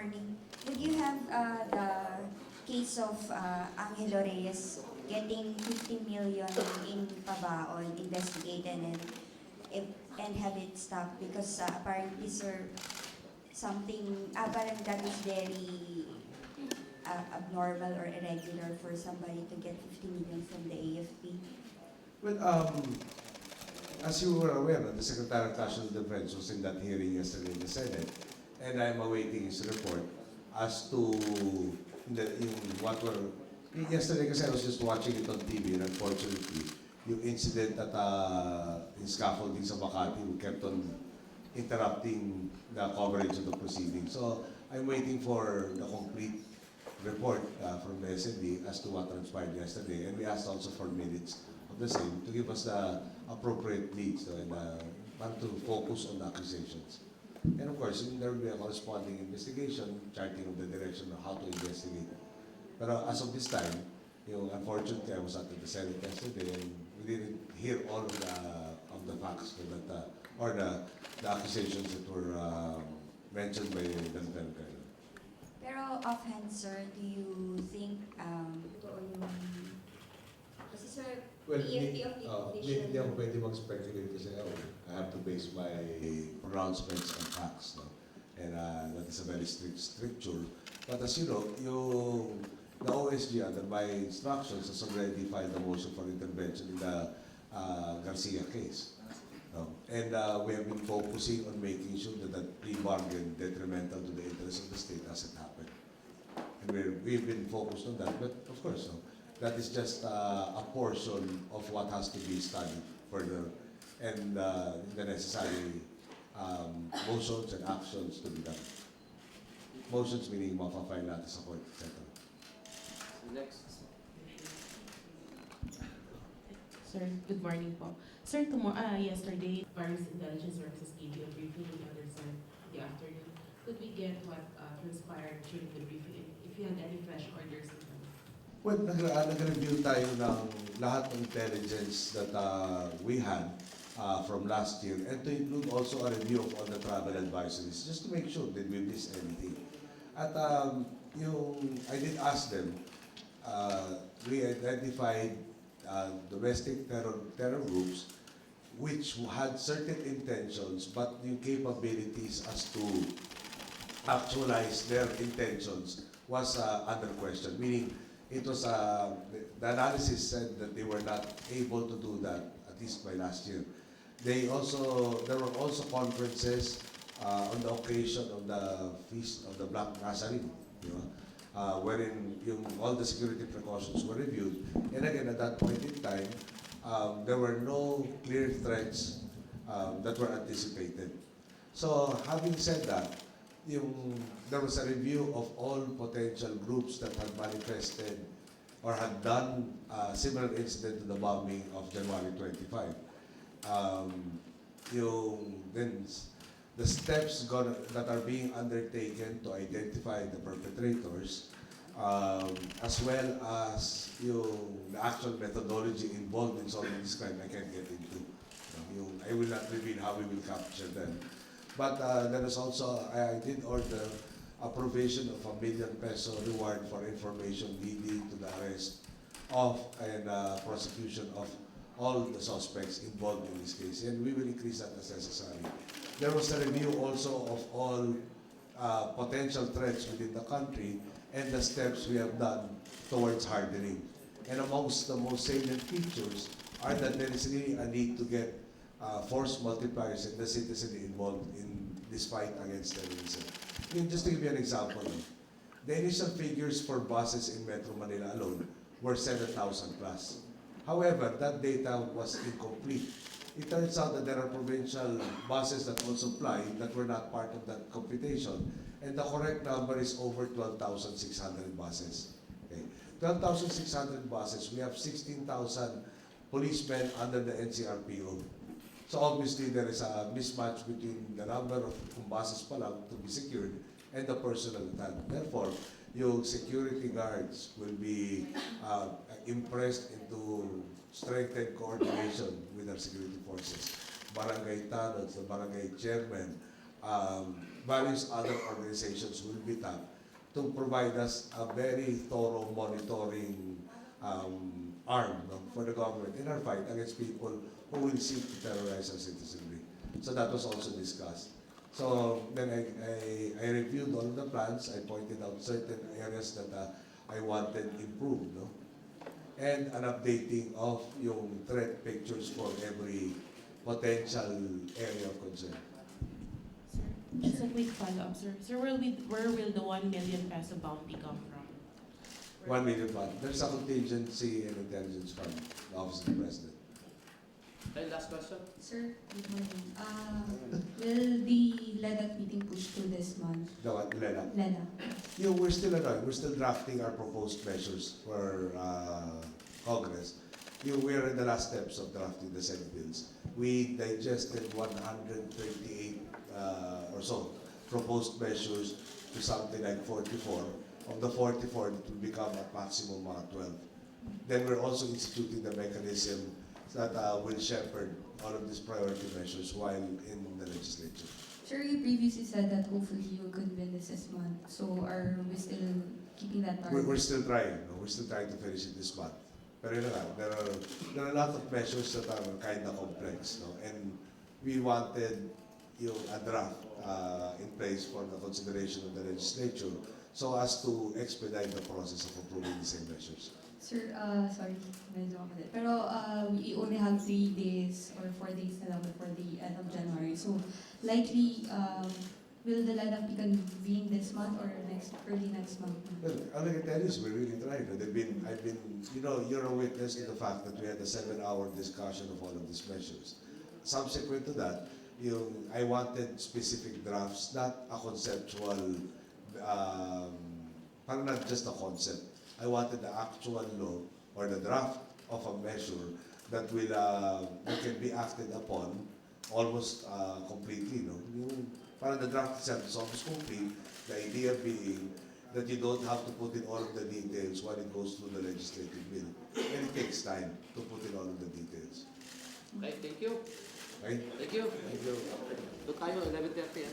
morning. Would you have the case of Angelo Reyes getting 50 million in pabaon investigated if, and have it stopped because apparently, sir, something, parang that is very abnormal or irregular for somebody to get 50 million from the AFP? Well, as you were aware, the Secretary of National Defense was in that hearing yesterday in the Senate, and I'm awaiting his report as to what were. Yesterday, kasi I was just watching it on TV, and unfortunately, yung incident at in scaffolding sa Makati, we kept on interrupting the coverage of the proceedings. So I'm waiting for the complete report from the SND as to what transpired yesterday, and we asked also for minutes of the same to give us the appropriate leads and to focus on the accusations. And of course, there will be a corresponding investigation, charting of the direction of how to investigate. But as of this time, unfortunately, I was at the Senate yesterday, and we didn't hear all of the facts that, or the accusations that were mentioned by the Lieutenant Colonel. Pero offhand, sir, do you think totoo yung... Kasi sir, Well, EFP official... hindi ako pwede mag-speculate kasi I have to base my pronouncements on facts. No? And that is a very strict stricture. But as you know, the OSG, under my instructions, has already filed a motion for intervention in the Garcia case. And we have been focusing on making sure that that plea bargain detrimental to the interest of the state hasn't happened. And we've been focused on that. But of course, that is just a portion of what has to be studied further and the necessary motions and actions to be done. Motions meaning mapafile natin sa court, etc. Next. Sir, good morning po. Sir, yesterday, Paris Intelligence Services gave you a briefing on the other side in the afternoon. Could we get what transpired during the briefing, if you had any fresh orders? Well, nag-review tayo ng lahat ng intelligence that we had from last year, and to include also a review of all the travel advisories, just to make sure that we miss anything. At I did ask them, we identified domestic terror groups which had certain intentions, but yung capabilities as to actualize their intentions was under question. Meaning, it was the analysis said that they were not able to do that, at least by last year. There were also conferences on the occasion of the Feast of the Black Nazarene, wherein all the security precautions were reviewed. And again, at that point in time, there were no clear threats that were anticipated. So having said that, there was a review of all potential groups that had manifested or had done a similar incident to the bombing of January 25. Then the steps that are being undertaken to identify the perpetrators, as well as the actual methodology involved in solving this crime, I can't get into. I will not reveal how we will capture them. But there is also, I did order a provision of ₱1 million reward for information leading to the arrest of and prosecution of all the suspects involved in this case. And we will increase that as necessary. There was a review also of all potential threats within the country and the steps we have done towards hardening. And amongst the most salient features are that there is really a need to get force multipliers and the citizen involved in this fight against terrorism. Just to give you an example, the initial figures for buses in Metro Manila alone were 7,000 plus. However, that data was incomplete. It turns out that there are provincial buses that also fly that were not part of that computation, and the correct number is over 12,600 buses. Okay. 12,600 buses, we have 16,000 policemen under the NCRPO. So obviously, there is a mismatch between the number of buses pa lang to be secured and the personnel at hand. Therefore, yung security guards will be impressed into strengthened coordination with our security forces. Barangay tanods, the barangay chairman, various other organizations will be tapped to provide us a very thorough monitoring arm, no, for the government in our fight against people who will seek to terrorize our citizenry. So that was also discussed. So then I reviewed all of the plans. I pointed out certain areas that I wanted improved, no? And an updating of yung threat pictures for every potential area of concern. Sir, just a quick follow-up, sir. Sir, where will the 1 million peso bounty come from? 1 million fund. There's a contingency and intelligence fund, the Office of the President. Okay, last question. Sir, good morning. Will the LEDAC meeting push through this month? The what, Lena? LEDAC. We're still drafting our proposed measures for Congress. We're in the last steps of drafting the Senate bills. We digested 138 or so proposed measures to something like 44. Of the 44, it will become a maximum of 12. Then we're also instituting the mechanism that will shepherd all of these priority measures while in the legislature. Sir, you previously said that hopefully you could win this month. So are we still keeping that target? We're still trying. No? We're still trying to finish it this month. Pero yun na nga, there are a lot of measures that are kind of complex. No? And we wanted a draft in place for the consideration of the legislature so as to expedite the process of approving the same measures. Sir, sorry, medyo ako din. Pero we only have 3 days or 4 days na lang before the end of January. So likely, will the LEDAC be convened this month or early next month? Well, all I can tell you is we're really trying. I've been, you're a witness to the fact that we had a 7-hour discussion of all of these measures. Subsequent to that, I wanted specific drafts, not a conceptual, parang not just a concept. I wanted the actual law or the draft of a measure that will that can be acted upon almost completely. No, parang the draft itself is almost complete. The idea being that you don't have to put in all of the details when it goes through the legislative bill, and it takes time to put in all of the details. Okay, thank you. Right? Thank you. Thank you. Doon tayo, 11:30.